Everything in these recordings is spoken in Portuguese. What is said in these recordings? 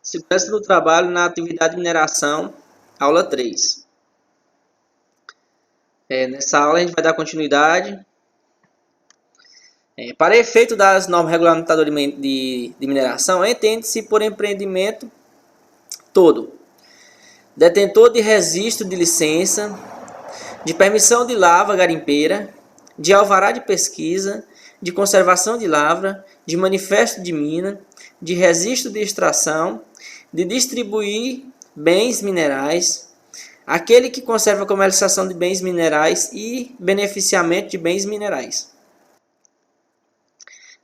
Segurança do trabalho na atividade de mineração, aula 3. Nessa aula a gente vai dar continuidade. Para efeito das normas regulamentadoras de mineração, entende-se por empreendimento todo detentor de registro de licença, de permissão de lavra garimpeira, de alvará de pesquisa, de conservação de lavra, de manifesto de mina, de registro de extração, de distribuir bens minerais, aquele que conserva a comercialização de bens minerais e beneficiamento de bens minerais.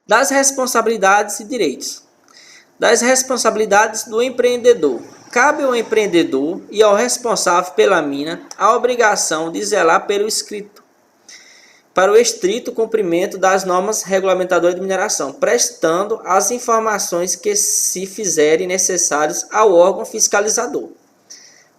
Das responsabilidades e direitos. Das responsabilidades do empreendedor. Cabe ao empreendedor e ao responsável pela mina a obrigação de zelar para o estrito cumprimento das normas regulamentadoras de mineração, prestando as informações que se fizerem necessárias ao órgão fiscalizador.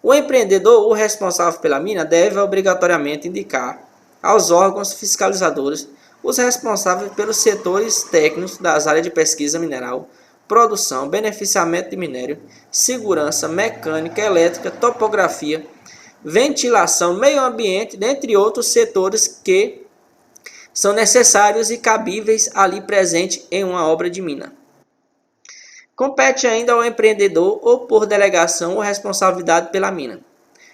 O empreendedor ou responsável pela mina deve obrigatoriamente indicar aos órgãos fiscalizadores os responsáveis pelos setores técnicos das áreas de pesquisa mineral, produção, beneficiamento de minério, segurança, mecânica, elétrica, topografia, ventilação, meio ambiente, dentre outros setores que são necessários e cabíveis ali presente em uma obra de mina. Compete ainda ao empreendedor ou por delegação ou responsabilidade pela mina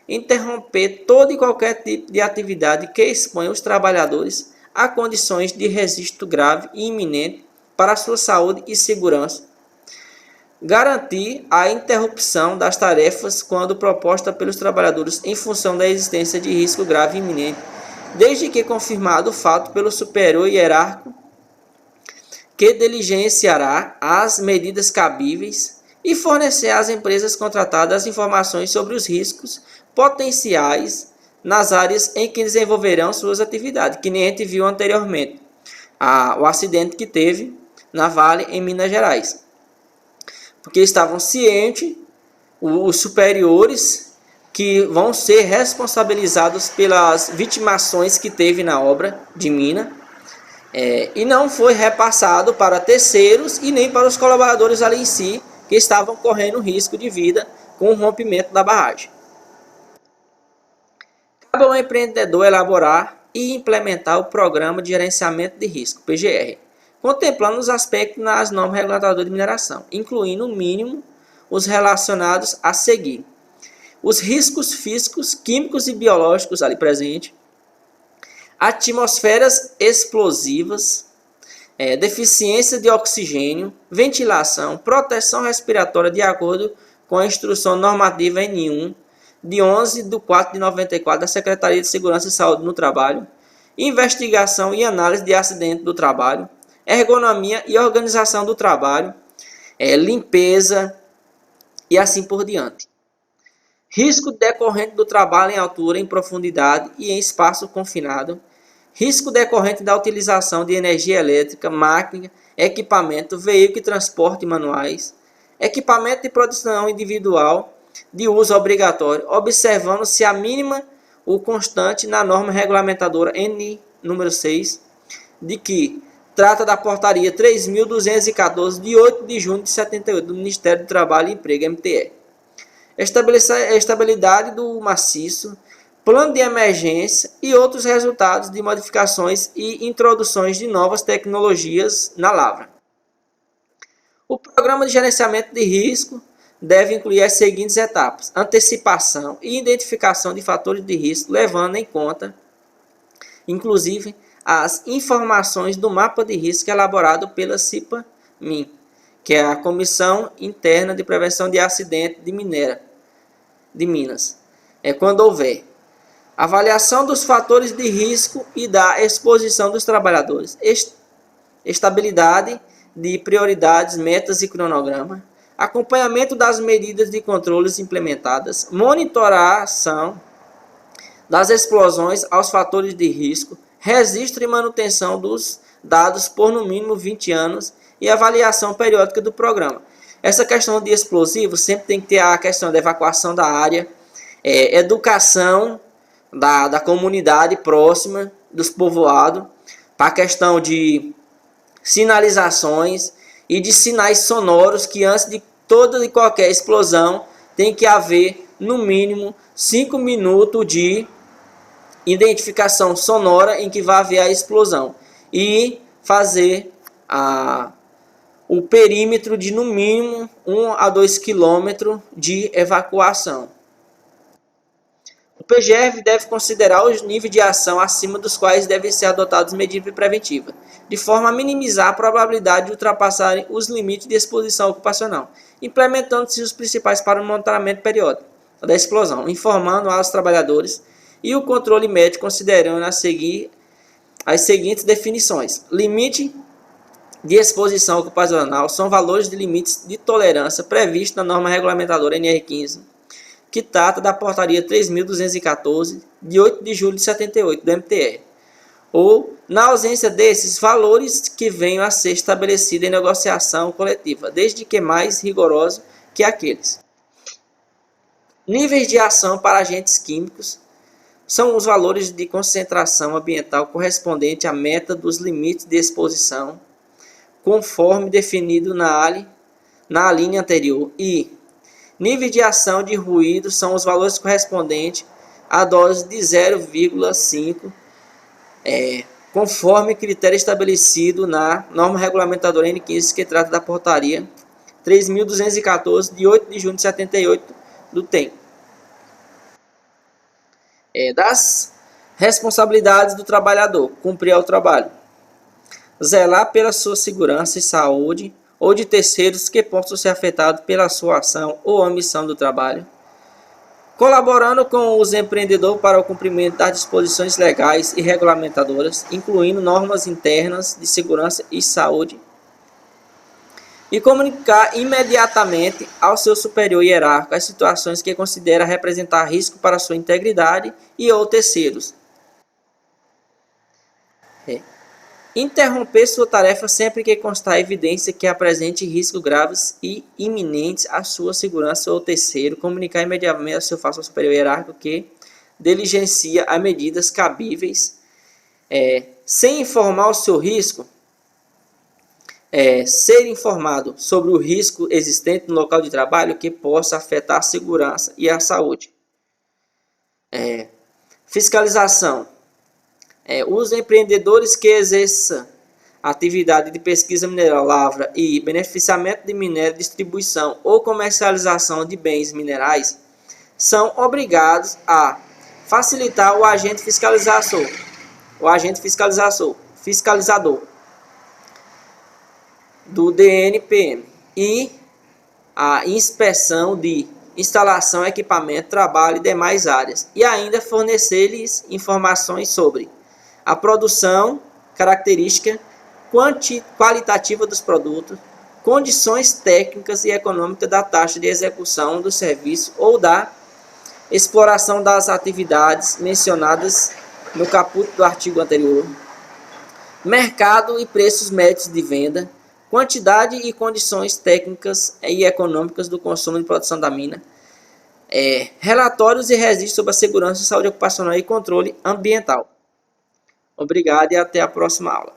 interromper todo e qualquer tipo de atividade que exponha os trabalhadores a condições de risco grave e iminente para a sua saúde e segurança, garantir a interrupção das tarefas quando proposta pelos trabalhadores em função da existência de risco grave e iminente, desde que confirmado o fato pelo superior hierárquico, que diligenciará as medidas cabíveis e fornecer às empresas contratadas as informações sobre os riscos potenciais nas áreas em que desenvolverão suas atividades, que nem a gente viu anteriormente, o acidente que teve na Vale, em Minas Gerais. Porque estavam cientes, os superiores, que vão ser responsabilizados pelas vitimações que teve na obra de mina, e não foi repassado para terceiros e nem para os colaboradores ali em si, que estavam correndo risco de vida com o rompimento da barragem. Cabe ao empreendedor elaborar e implementar o Programa de Gerenciamento de Risco, PGR, contemplando os aspectos nas normas regulamentadoras de mineração, incluindo, no mínimo, os relacionados a seguir: os riscos físicos, químicos e biológicos ali presentes, atmosferas explosivas, deficiência de oxigênio, ventilação, proteção respiratória de acordo com a Instrução Normativa N1, de 11/4/94 da Secretaria de Segurança e Saúde no Trabalho, investigação e análise de acidente do trabalho, ergonomia e organização do trabalho, limpeza e assim por diante. Risco decorrente do trabalho em altura, em profundidade e em espaço confinado. Risco decorrente da utilização de energia elétrica, máquina, equipamento, veículo e transporte manuais, equipamento de produção individual de uso obrigatório, observando-se a mínima o constante na norma regulamentadora N número 6, de que trata da portaria 3.214 de 8 de junho de 78 do Ministério do Trabalho e Emprego, MTE. Estabelecer a estabilidade do maciço, plano de emergência e outros resultados de modificações e introduções de novas tecnologias na lavra. O programa de gerenciamento de risco deve incluir as seguintes etapas: antecipação e identificação de fatores de risco, levando em conta, inclusive, as informações do mapa de risco elaborado pela CIPA-MIN, que é a Comissão Interna de Prevenção de Acidente de Minas, quando houver. Avaliação dos fatores de risco e da exposição dos trabalhadores. Estabilidade de prioridades, metas e cronograma. Acompanhamento das medidas de controles implementadas. Monitoração das explosões aos fatores de risco. Registro e manutenção dos dados por no mínimo 20 anos. E avaliação periódica do programa. Essa questão de explosivos sempre tem que ter a questão da evacuação da área, educação da comunidade próxima, dos povoados, para a questão de sinalizações e de sinais sonoros que antes de toda e qualquer explosão tem que haver no mínimo 5 minutos de identificação sonora em que vai haver a explosão e fazer o perímetro de no mínimo 1 a 2 km de evacuação. O PGF deve considerar os níveis de ação acima dos quais devem ser adotadas medidas preventivas, de forma a minimizar a probabilidade de ultrapassarem os limites de exposição ocupacional, implementando-se os principais para o monitoramento periódico da explosão, informando aos trabalhadores e o controle médico, considerando as seguintes definições. Limite de exposição ocupacional são valores de limites de tolerância previstos na norma regulamentadora NR15, que trata da portaria 3.214, de 8 de julho de 78, do MTR, ou, na ausência desses, valores que venham a ser estabelecidos em negociação coletiva, desde que mais rigorosos que aqueles. Níveis de ação para agentes químicos são os valores de concentração ambiental correspondente à meta dos limites de exposição, conforme definido na linha anterior, e níveis de ação de ruído são os valores correspondentes à dose de 0,5, conforme critério estabelecido na norma regulamentadora N15, que trata da portaria 3.214, de 8 de junho de 78, do TEM. Das responsabilidades do trabalhador: cumprir o trabalho, zelar pela sua segurança e saúde ou de terceiros que possam ser afetados pela sua ação ou omissão do trabalho, colaborando com os empreendedores para o cumprimento das disposições legais e regulamentadoras, incluindo normas internas de segurança e saúde, e comunicar imediatamente ao seu superior hierárquico as situações que considera representar risco para sua integridade e ou terceiros. Interromper sua tarefa sempre que constar evidência que apresente riscos graves e iminentes à sua segurança ou terceiro, comunicar imediatamente ao seu superior hierárquico que diligencia as medidas cabíveis, sem informar o seu risco, ser informado sobre o risco existente no local de trabalho que possa afetar a segurança e a saúde. Fiscalização. Os empreendedores que exerçam atividade de pesquisa mineral, lavra e beneficiamento de minério, distribuição ou comercialização de bens minerais são obrigados a facilitar o agente fiscalizador do DNPM e a inspeção de instalação, equipamento, trabalho e demais áreas, e ainda fornecer-lhes informações sobre a produção, característica qualitativa dos produtos, condições técnicas e econômicas da taxa de execução do serviço ou da exploração das atividades mencionadas no caput do artigo anterior, mercado e preços médios de venda, quantidade e condições técnicas e econômicas do consumo e produção da mina, relatórios e registros sobre a segurança, saúde ocupacional e controle ambiental. Obrigado e até a próxima aula.